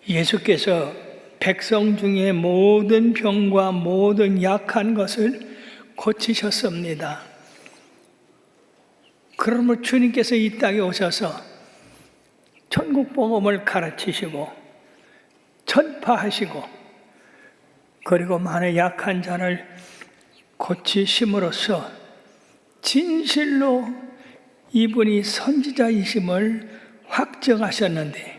예수께서 백성 중에 모든 병과 모든 약한 것을 고치셨습니다. 그러므로 주님께서 이 땅에 오셔서 천국 복음을 가르치시고 전파하시고 그리고 많은 약한 자를 고치심으로써 진실로 이분이 선지자이심을 확정하셨는데,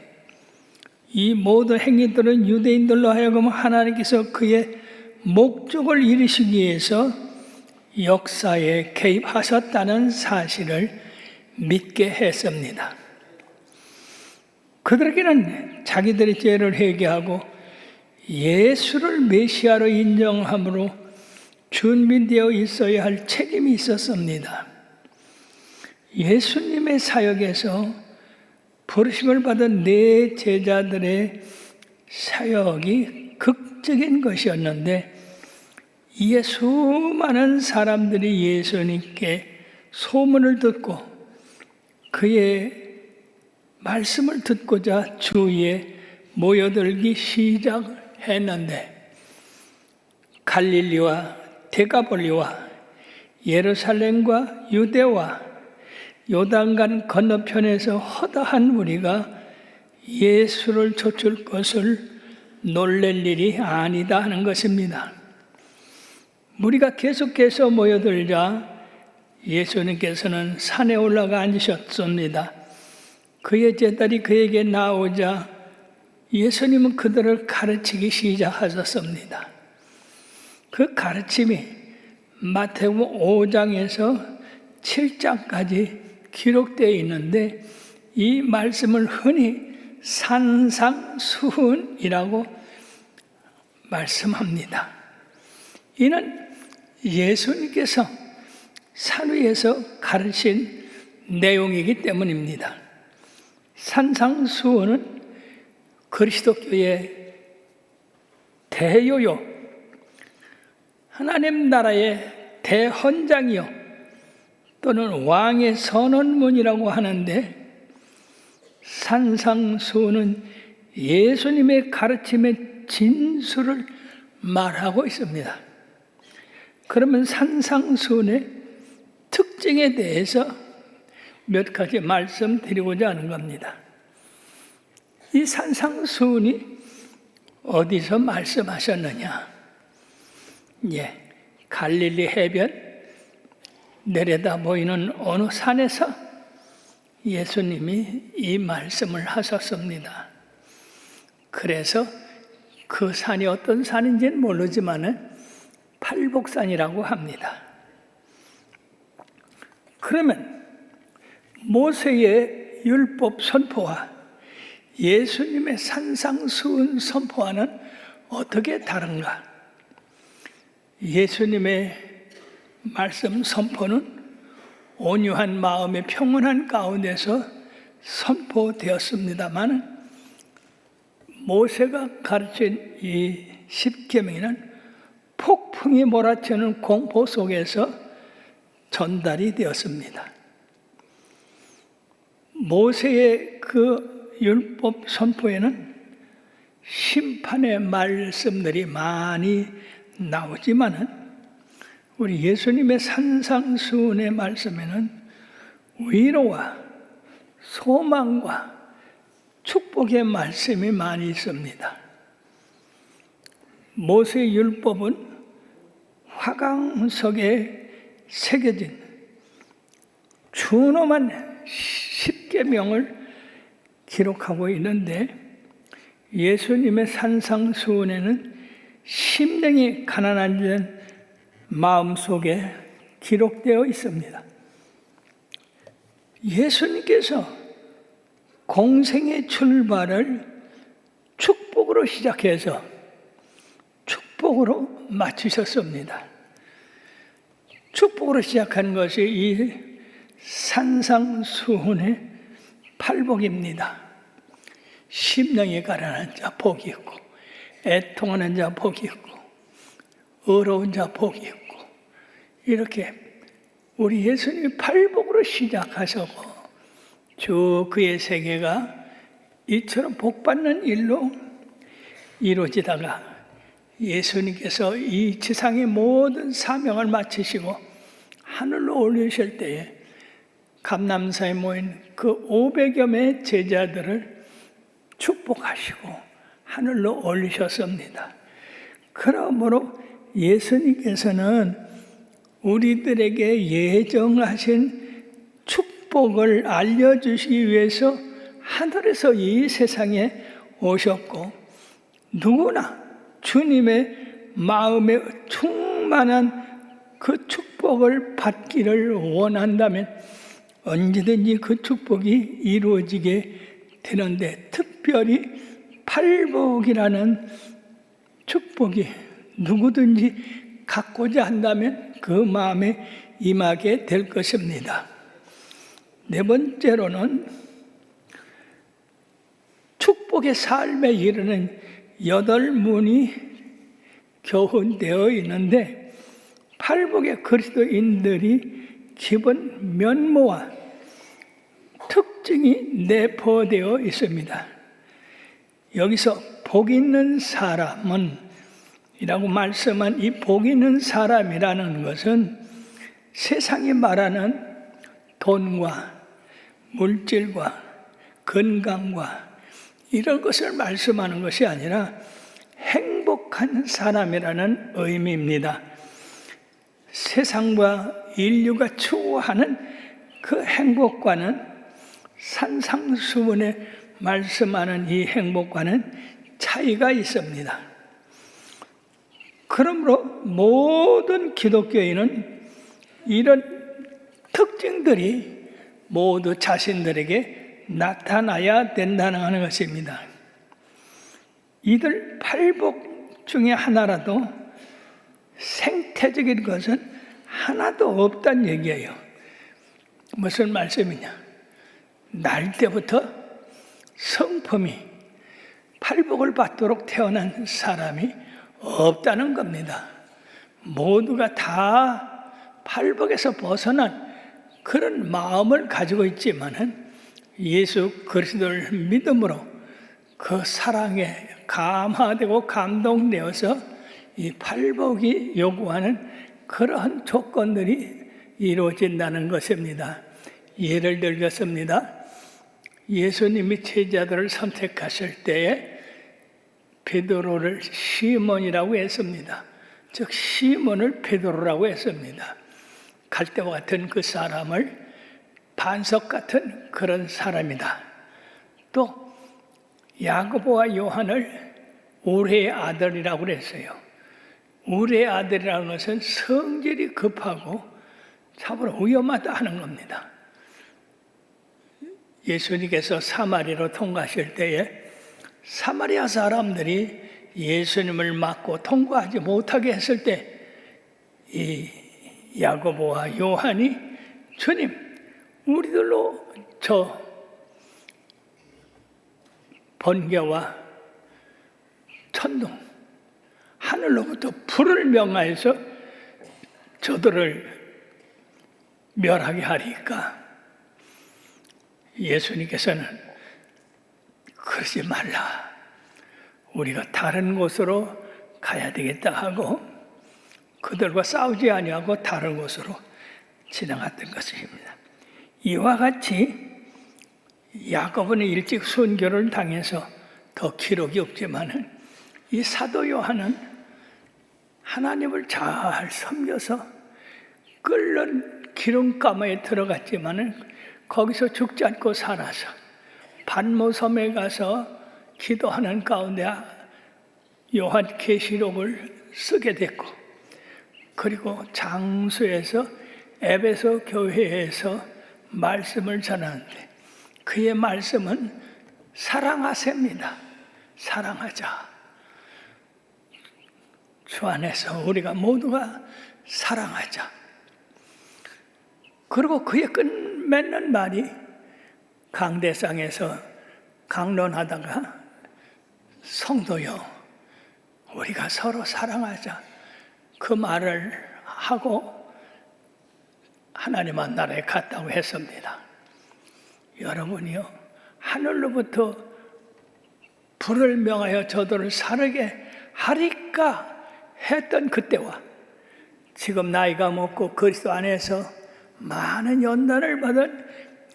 이 모든 행위들은 유대인들로 하여금 하나님께서 그의 목적을 이루시기 위해서 역사에 개입하셨다는 사실을 믿게 했습니다. 그들에게는 자기들의 죄를 회개하고 예수를 메시아로 인정함으로 준비되어 있어야 할 책임이 있었습니다. 예수님의 사역에서 부르심을 받은 네 제자들의 사역이 극적인 것이었는데, 이에 수많은 사람들이 예수님께 소문을 듣고 그의 말씀을 듣고자 주위에 모여들기 시작했는데, 갈릴리와 데가볼리와 예루살렘과 유대와 요단강 건너편에서 허다한 무리가 예수를 좇을 것을 놀랄 일이 아니다 하는 것입니다. 무리가 계속해서 모여들자 예수님께서는 산에 올라가 앉으셨습니다. 그의 제자들이 그에게 나오자 예수님은 그들을 가르치기 시작하셨습니다. 그 가르침이 마태복음 5장에서 7장까지 기록되어 있는데, 이 말씀을 흔히 산상수훈이라고 말씀합니다. 이는 예수님께서 산 위에서 가르친 내용이기 때문입니다. 산상수훈은 그리스도교의 대요요, 하나님 나라의 대헌장이요 또는 왕의 선언문이라고 하는데, 산상수훈은 예수님의 가르침의 진수를 말하고 있습니다. 그러면 산상수훈의 특징에 대해서 몇 가지 말씀드리고자 하는 겁니다. 이 산상수훈이 어디서 말씀하셨느냐? 갈릴리 해변 내려다 보이는 어느 산에서 예수님이 이 말씀을 하셨습니다. 그래서 그 산이 어떤 산인지는 모르지만 팔복산이라고 합니다. 그러면 모세의 율법 선포와 예수님의 산상수훈 선포와는 어떻게 다른가? 예수님의 말씀 선포는 온유한 마음의 평온한 가운데서 선포되었습니다만, 모세가 가르친 이 십계명에는 폭풍이 몰아치는 공포 속에서 전달이 되었습니다. 모세의 그 율법 선포에는 심판의 말씀들이 많이 나오지만은, 우리 예수님의 산상수훈의 말씀에는 위로와 소망과 축복의 말씀이 많이 있습니다. 모세의 율법은 화강석에 새겨진 준엄한 십계명을 기록하고 있는데, 예수님의 산상수훈에는 심령이 가난한 마음속에 기록되어 있습니다. 예수님께서 공생의 출발을 축복으로 시작해서 축복으로 마치셨습니다. 축복으로 시작한 것이 이 산상수훈의 팔복입니다. 심령이 가난한 자 복이 있고, 애통하는 자 복이 있고, 어려운 자 복이 있고, 이렇게 우리 예수님이 팔복으로 시작하셨고 쭉 그의 세계가 이처럼 복받는 일로 이루어지다가 예수님께서 이 지상의 모든 사명을 마치시고 하늘로 올리실 때에 감람산에 모인 그 500여 명의 제자들을 축복하시고 하늘로 올리셨습니다. 그러므로 예수님께서는 우리들에게 예정하신 축복을 알려주시기 위해서 하늘에서 이 세상에 오셨고, 누구나 주님의 마음에 충만한 그 축복을 받기를 원한다면 언제든지 그 축복이 이루어지게 되는데, 특별히 팔복이라는 축복이 누구든지 갖고자 한다면 그 마음에 임하게 될 것입니다. 네 번째로는 축복의 삶에 이르는 8문이 교훈되어 있는데, 팔복의 그리스도인들이 기본 면모와 특징이 내포되어 있습니다. 여기서 복 있는 사람은 이라고 말씀한 이 복 있는 사람이라는 것은 세상이 말하는 돈과 물질과 건강과 이런 것을 말씀하는 것이 아니라 행복한 사람이라는 의미입니다. 세상과 인류가 추구하는 그 행복과는, 산상수훈에 말씀하는 이 행복과는 차이가 있습니다. 그러므로 모든 기독교인은 이런 특징들이 모두 자신들에게 나타나야 된다는 것입니다. 이들 팔복 중에 하나라도 생태적인 것은 하나도 없다는 얘기예요. 무슨 말씀이냐? 날 때부터 성품이 팔복을 받도록 태어난 사람이 없다는 겁니다. 모두가 다 팔복에서 벗어난 그런 마음을 가지고 있지만은 예수 그리스도를 믿음으로 그 사랑에 감화되고 감동되어서 이 팔복이 요구하는 그러한 조건들이 이루어진다는 것입니다. 예를 들겠습니다. 예수님이 제자들을 선택하실 때에 베드로를 시몬이라고 했습니다. 즉 시몬을 베드로라고 했습니다. 갈대와 같은 그 사람을 반석 같은 그런 사람이다. 또 야고보와 요한을 우레의 아들이라고 그랬어요. 우레의 아들이라는 것은 성질이 급하고 참으로 위험하다 하는 겁니다. 예수님께서 사마리아로 통과하실 때에 사마리아 사람들이 예수님을 막고 통과하지 못하게 했을 때 이 야고보와 요한이 주님, 우리들로 저 번개와 천둥, 하늘로부터 불을 명하여서 저들을 멸하게 하리까? 예수님께서는 그러지 말라, 우리가 다른 곳으로 가야 되겠다 하고 그들과 싸우지 아니하고 다른 곳으로 지나갔던 것입니다. 이와 같이 야고보는 일찍 순교를 당해서 더 기록이 없지만은 이 사도 요한은 하나님을 잘 섬겨서 끓는 기름가마에 들어갔지만은 거기서 죽지 않고 살아서 반모섬에 가서 기도하는 가운데 요한 계시록을 쓰게 됐고, 그리고 장수에서 에베소 교회에서 말씀을 전하는데 그의 말씀은 사랑하세입니다. 사랑하자. 주 안에서 우리가 모두가 사랑하자. 그리고 그의 끝맺는 말이 강대상에서 강론하다가 성도여, 우리가 서로 사랑하자. 그 말을 하고 하나님 나라에 갔다고 했습니다. 여러분이요, 하늘로부터 불을 명하여 저들을 사르게 하리까 했던 그때와 지금 나이가 먹고 그리스도 안에서 많은 연단을 받은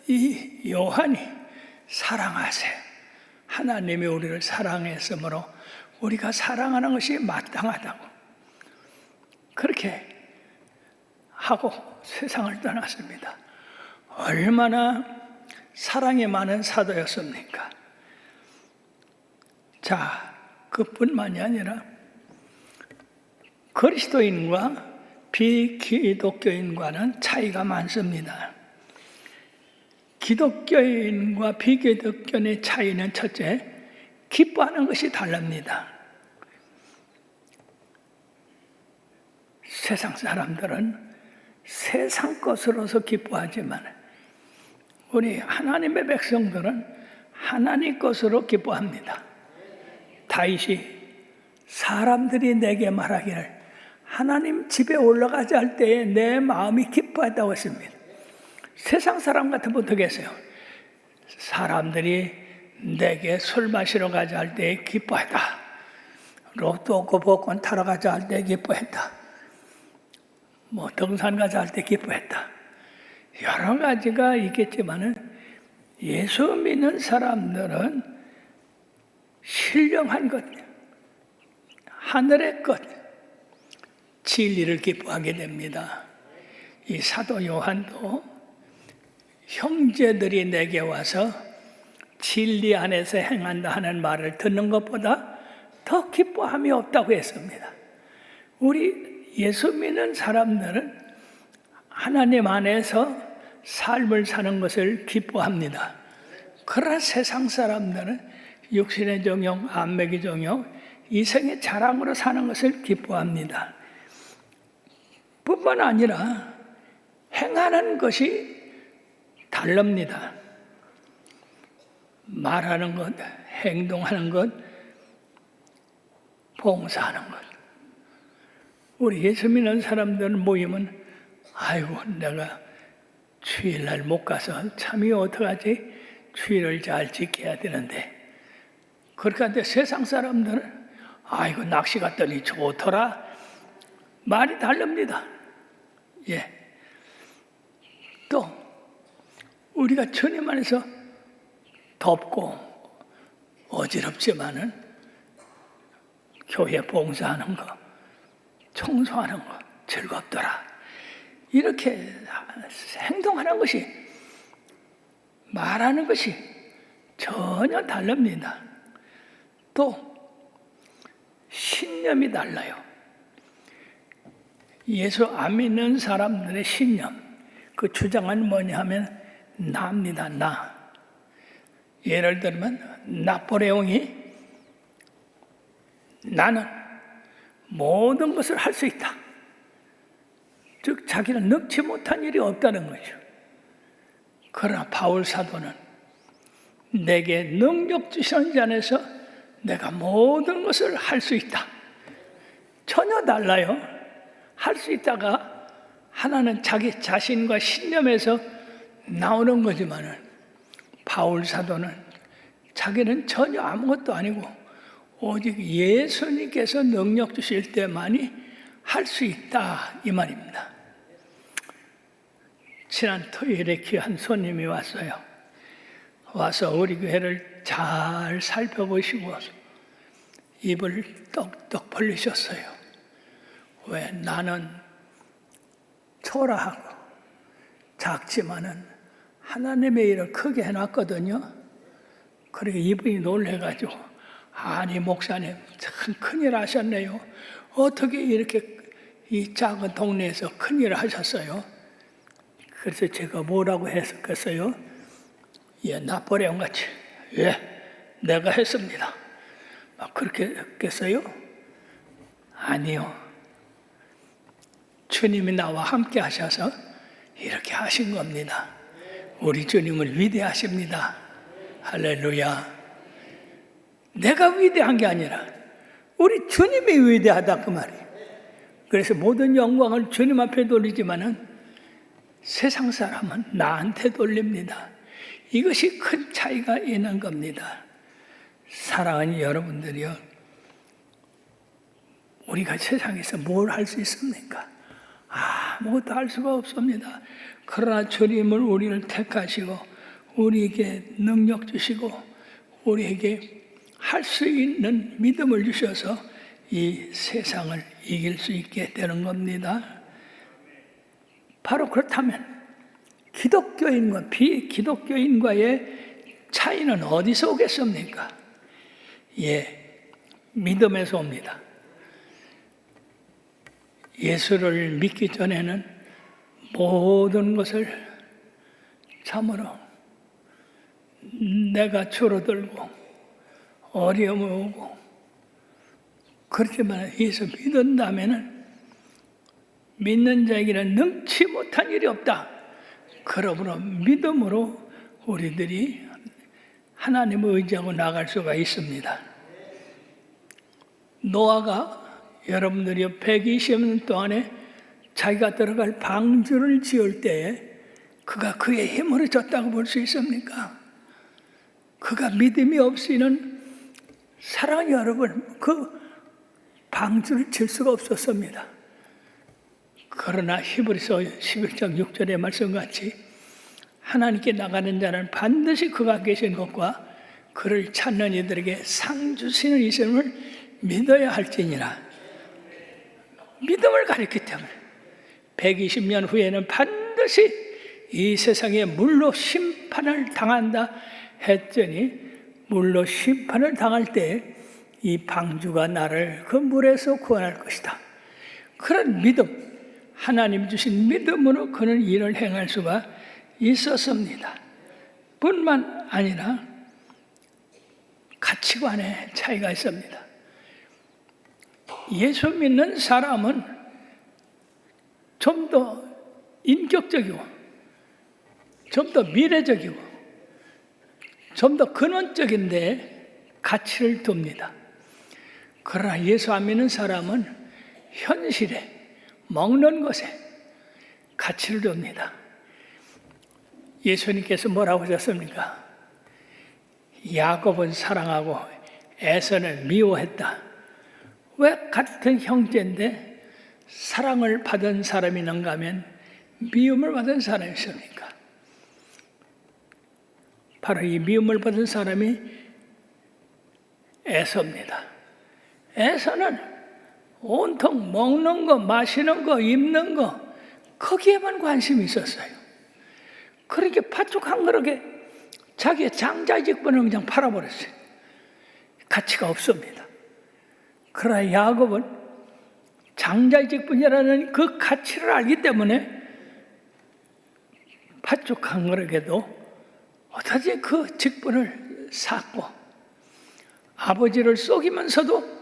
이 요한이 사랑하세요. 하나님이 우리를 사랑했으므로 우리가 사랑하는 것이 마땅하다고 그렇게 하고 세상을 떠났습니다. 얼마나 사랑이 많은 사도였습니까? 자, 그뿐만이 아니라 그리스도인과 비기독교인과는 차이가 많습니다. 기독교인과 비기독교인의 차이는 첫째, 기뻐하는 것이 다릅니다. 세상 사람들은 세상 것으로서 기뻐하지만 우리 하나님의 백성들은 하나님 것으로 기뻐합니다. 다윗이 사람들이 내게 말하기를 하나님 집에 올라가자 할 때에 내 마음이 기뻐했다고 했습니다. 세상 사람 같으면 어떻겠어요? 사람들이 내게 술 마시러 가자 할 때에 기뻐했다. 로또 없고 복권 타러 가자 할 때 기뻐했다. 등산 가자 할 때 기뻐했다. 여러 가지가 있겠지만은 예수 믿는 사람들은 신령한 것, 하늘의 것, 진리를 기뻐하게 됩니다. 이 사도 요한도 형제들이 내게 와서 진리 안에서 행한다 하는 말을 듣는 것보다 더 기뻐함이 없다고 했습니다. 우리 예수 믿는 사람들은 하나님 안에서 삶을 사는 것을 기뻐합니다. 그러나 세상 사람들은 육신의 정욕, 안목의 정욕, 이생의 자랑으로 사는 것을 기뻐합니다. 뿐만 아니라 행하는 것이 다릅니다. 말하는 것, 행동하는 것, 봉사하는 것. 우리 예수 믿는 사람들은 모이면 아이고 내가 주일날 못 가서 참이 어떡하지? 주일을 잘 지켜야 되는데 그렇게 하는데 세상 사람들은 아이고 낚시 갔더니 좋더라. 말이 다릅니다. 예. 또 우리가 주님 안에서 덥고 어지럽지만은 교회 봉사하는 거, 청소하는 거 즐겁더라. 이렇게 행동하는 것이, 말하는 것이 전혀 다릅니다. 또 신념이 달라요. 예수 안 믿는 사람들의 신념, 그 주장은 뭐냐 하면 나입니다. 나. 예를 들면 나폴레옹이 나는 모든 것을 할 수 있다. 즉 자기는 능치 못한 일이 없다는 거죠. 그러나 바울 사도는 내게 능력 주시는 자 안에서 내가 모든 것을 할 수 있다. 전혀 달라요. 할 수 있다가 하나는 자기 자신과 신념에서 나오는 거지만은 바울 사도는 자기는 전혀 아무것도 아니고 오직 예수님께서 능력 주실 때만이 할 수 있다 이 말입니다. 지난 토요일에 귀한 손님이 왔어요. 와서 우리 교회를 잘 살펴보시고 입을 떡떡 벌리셨어요. 왜? 나는 초라하고 작지만은 하나님의 일을 크게 해놨거든요. 그러니까 이분이 놀래가지고 아니 목사님 참 큰일 하셨네요. 어떻게 이렇게 이 작은 동네에서 큰일을 하셨어요? 그래서 제가 뭐라고 했었겠어요? 예, 나폴레옹 같이 예, 내가 했습니다. 그렇게 했겠어요? 아니요. 주님이 나와 함께 하셔서 이렇게 하신 겁니다. 우리 주님은 위대하십니다. 할렐루야. 내가 위대한 게 아니라 우리 주님이 위대하다 그 말이에요. 그래서 모든 영광을 주님 앞에 돌리지만은 세상 사람은 나한테 돌립니다. 이것이 큰 차이가 있는 겁니다. 사랑하는 여러분들이요, 우리가 세상에서 뭘 할 수 있습니까? 아무것도 할 수가 없습니다. 그러나 주님을 우리를 택하시고 우리에게 능력 주시고 우리에게 할 수 있는 믿음을 주셔서 이 세상을 이길 수 있게 되는 겁니다. 바로 그렇다면 기독교인과 비기독교인과의 차이는 어디서 오겠습니까? 믿음에서 옵니다. 예수를 믿기 전에는 모든 것을 참으로 내가 줄어들고 어려움이 오고, 그렇지만 예수 믿은 다음에는 믿는 자에게는 능치 못한 일이 없다. 그러므로 믿음으로 우리들이 하나님을 의지하고 나갈 수가 있습니다. 노아가 여러분들이 120년 동안에 자기가 들어갈 방주를 지을 때에 그가 그의 힘으로 졌다고 볼 수 있습니까? 그가 믿음이 없이는, 사랑하는 여러분, 그 방주를 질 수가 없었습니다. 그러나 히브리서 11장 6절의 말씀같이 하나님께 나가는 자는 반드시 그가 계신 것과 그를 찾는 이들에게 상 주시는 이심을 믿어야 할지니라. 믿음을 가리키 때문에 120년 후에는 반드시 이 세상에 물로 심판을 당한다 했더니, 물로 심판을 당할 때 이 방주가 나를 그 물에서 구원할 것이다. 그런 믿음, 하나님 주신 믿음으로 그는 일을 행할 수가 있었습니다. 뿐만 아니라 가치관의 차이가 있습니다. 예수 믿는 사람은 좀 더 인격적이고 좀 더 미래적이고 좀 더 근원적인데 가치를 둡니다. 그러나 예수 안 믿는 사람은 현실에, 먹는 것에 가치를 둡니다. 예수님께서 뭐라고 하셨습니까? 야곱은 사랑하고 에서는 미워했다. 왜 같은 형제인데 사랑을 받은 사람이 있는가 하면 미움을 받은 사람이 있습니까? 바로 이 미움을 받은 사람이 에서입니다. 에서는 온통 먹는 거, 마시는 거, 입는 거, 거기에만 관심이 있었어요. 그렇게 팥죽 한 그릇에 자기의 장자의 직분을 그냥 팔아버렸어요. 가치가 없습니다. 그러나 야곱은 장자의 직분이라는 그 가치를 알기 때문에 팥죽 한 그릇에도 어떻게 그 직분을 샀고, 아버지를 속이면서도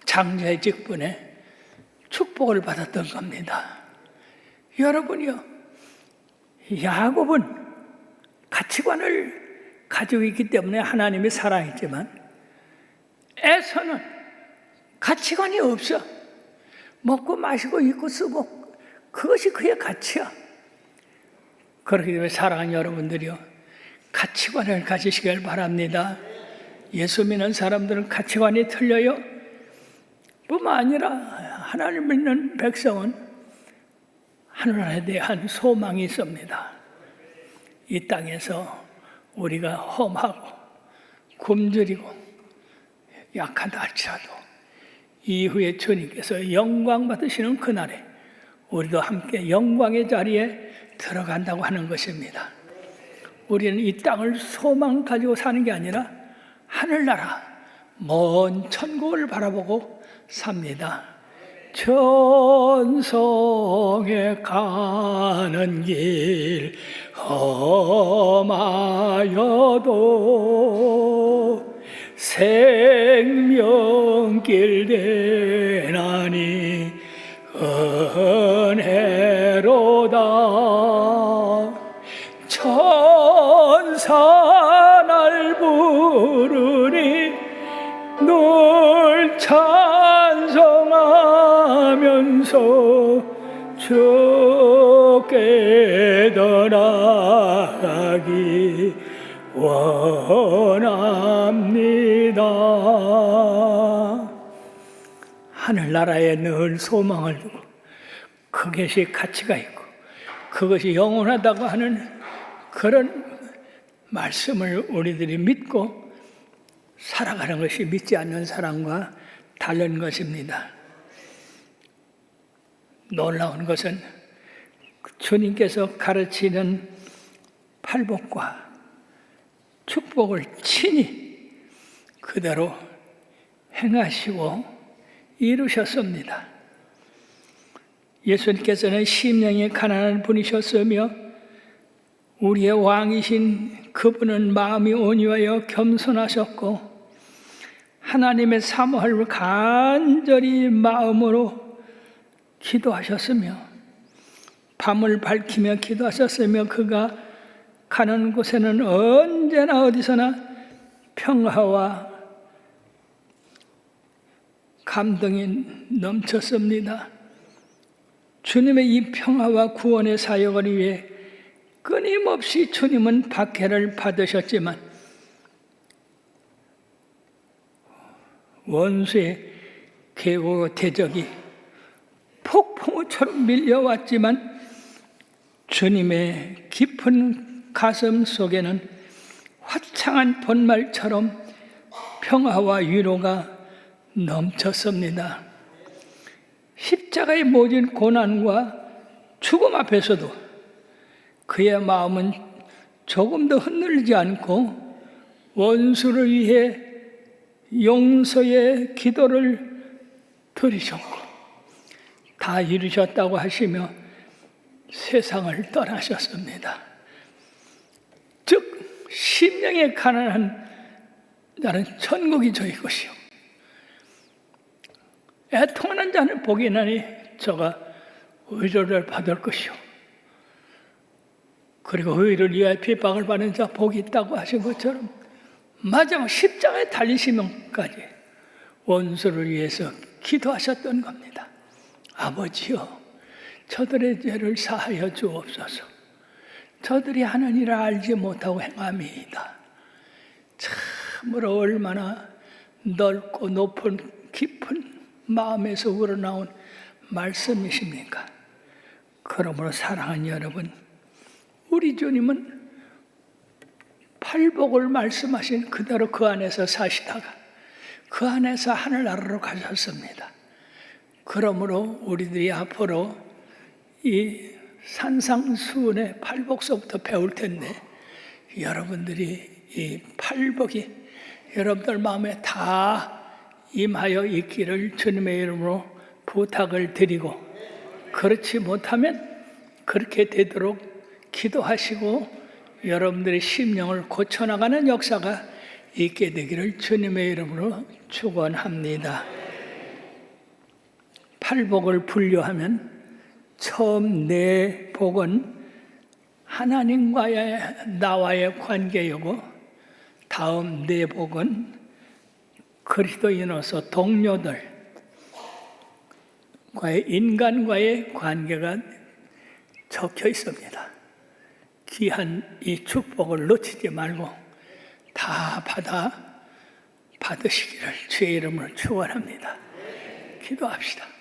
장자의 직분에 축복을 받았던 겁니다. 여러분이요, 야곱은 가치관을 가지고 있기 때문에 하나님이 사랑했지만, 에서는 가치관이 없어. 먹고 마시고 입고 쓰고 그것이 그의 가치야. 그렇기 때문에 사랑하는 여러분들이요, 가치관을 가지시길 바랍니다. 예수 믿는 사람들은 가치관이 틀려요. 뿐만 아니라 하나님 믿는 백성은 하늘에 대한 소망이 있습니다. 이 땅에서 우리가 험하고 굶주리고 약하다 할지라도 이후에 주님께서 영광 받으시는 그날에 우리도 함께 영광의 자리에 들어간다고 하는 것입니다. 우리는 이 땅을 소망 가지고 사는 게 아니라 하늘나라 먼 천국을 바라보고 삽니다. 천성에 가는 길 험하여도 생명길 되나니 은혜로다. 천사 날 부르니 늘 찬송하면서 주께 더 나아가기 원합니다. 하늘나라에 늘 소망을 두고 그것이 가치가 있고 그것이 영원하다고 하는 그런 말씀을 우리들이 믿고 살아가는 것이 믿지 않는 사람과 다른 것입니다. 놀라운 것은 주님께서 가르치는 팔복과 축복을 친히 그대로 행하시고 이루셨습니다. 예수님께서는 심령이 가난한 분이셨으며 우리의 왕이신 그분은 마음이 온유하여 겸손하셨고 하나님의 사모함을 간절히 마음으로 기도하셨으며 밤을 밝히며 기도하셨으며 그가 가는 곳에는 언제나 어디서나 평화와 감동이 넘쳤습니다. 주님의 이 평화와 구원의 사역을 위해 끊임없이 주님은 박해를 받으셨지만 원수의 계곡 대적이 폭풍우처럼 밀려왔지만 주님의 깊은 가슴 속에는 화창한 봄날처럼 평화와 위로가 넘쳤습니다. 십자가의 모진 고난과 죽음 앞에서도 그의 마음은 조금도 흔들리지 않고 원수를 위해 용서의 기도를 드리셨고 다 이루셨다고 하시며 세상을 떠나셨습니다. 즉 심령에 가난한 자는 천국이 저희 것이요 애통하는 자는 복이 나니 저가 의를 받을 것이요 그리고 의를 위하여 핍박을 받는 자 복이 있다고 하신 것처럼 마지막 십자가에 달리시면까지 원수를 위해서 기도하셨던 겁니다. 아버지여 저들의 죄를 사하여 주옵소서. 저들이 하는 일을 알지 못하고 행함이이다. 참으로 얼마나 넓고 높은 깊은 마음에서 우러나온 말씀이십니까? 그러므로 사랑하는 여러분, 우리 주님은 팔복을 말씀하신 그대로 그 안에서 사시다가 그 안에서 하늘나라로 가셨습니다. 그러므로 우리들이 앞으로 이 산상수훈의 팔복서부터 배울 텐데 여러분들이 이 팔복이 여러분들 마음에 다 임하여 있기를 주님의 이름으로 부탁을 드리고 그렇지 못하면 그렇게 되도록 기도하시고 여러분들의 심령을 고쳐나가는 역사가 있게 되기를 주님의 이름으로 축원합니다. 팔복을 분류하면 처음 네 복은 하나님과의 나와의 관계이고 다음 네 복은 그리스도인으로서 동료들과의 인간과의 관계가 적혀 있습니다. 귀한 이 축복을 놓치지 말고 다 받으시기를 주의 이름으로 축원합니다. 기도합시다.